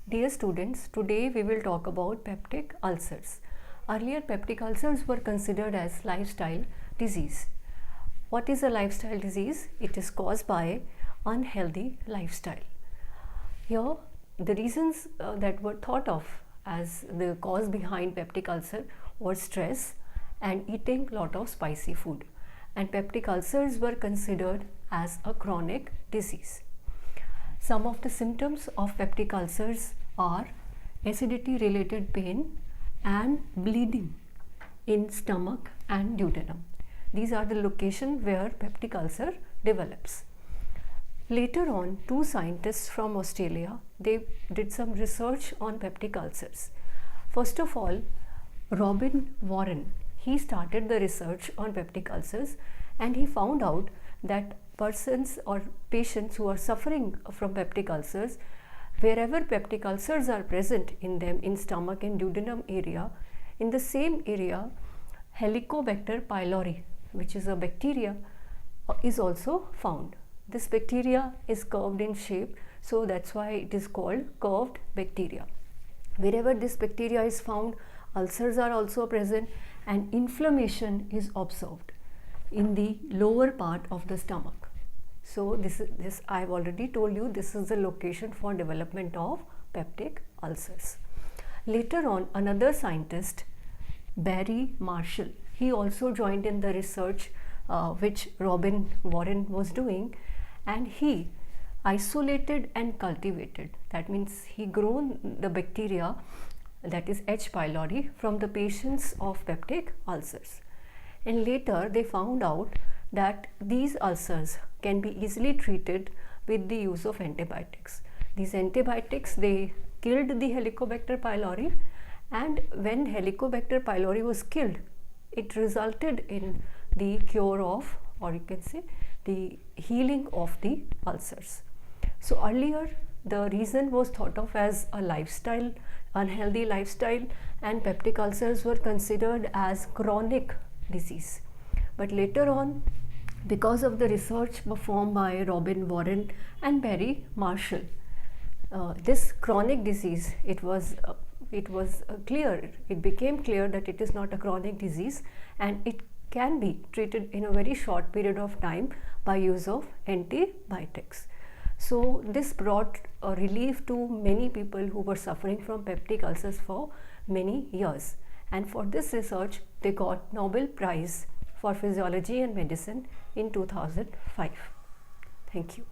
Dear students, today we will talk about peptic ulcers. Earlier, peptic ulcers were considered as lifestyle disease. What is a lifestyle disease? It is caused by unhealthy lifestyle. Here, the reasons that were thought of as the cause behind peptic ulcer was stress and eating lot of spicy food. And peptic ulcers were considered as a chronic disease. Some of the symptoms of peptic ulcers are acidity related pain and bleeding in stomach and duodenum. These are the locations where peptic ulcer develops. Later on, two scientists from Australia, they did some research on peptic ulcers. First of all, Robin Warren, he started the research on peptic ulcers and he found out that persons or patients who are suffering from peptic ulcers, wherever peptic ulcers are present in them in stomach and duodenum area, in the same area Helicobacter pylori, which is a bacteria, is also found. This bacteria is curved in shape, so that's why it is called curved bacteria. Wherever this bacteria is found, ulcers are also present and inflammation is observed in the lower part of the stomach. So this I have already told you, this is the location for development of peptic ulcers. Later on, another scientist, Barry Marshall, he also joined in the research which Robin Warren was doing, and he isolated and cultivated, that means he grown the bacteria, that is H. pylori, from the patients of peptic ulcers. And later they found out that these ulcers can be easily treated with the use of antibiotics. These antibiotics, they killed the Helicobacter pylori, and when Helicobacter pylori was killed, it resulted in the cure of, or you can say the healing of the ulcers. So earlier the reason was thought of as a lifestyle, unhealthy lifestyle, and peptic ulcers were considered as chronic disease. But later on, because of the research performed by Robin Warren and Barry Marshall, this chronic disease, it became clear that it is not a chronic disease and it can be treated in a very short period of time by use of antibiotics. So this brought a relief to many people who were suffering from peptic ulcers for many years, and for this research they got Nobel Prize for Physiology and Medicine in 2005. Thank you.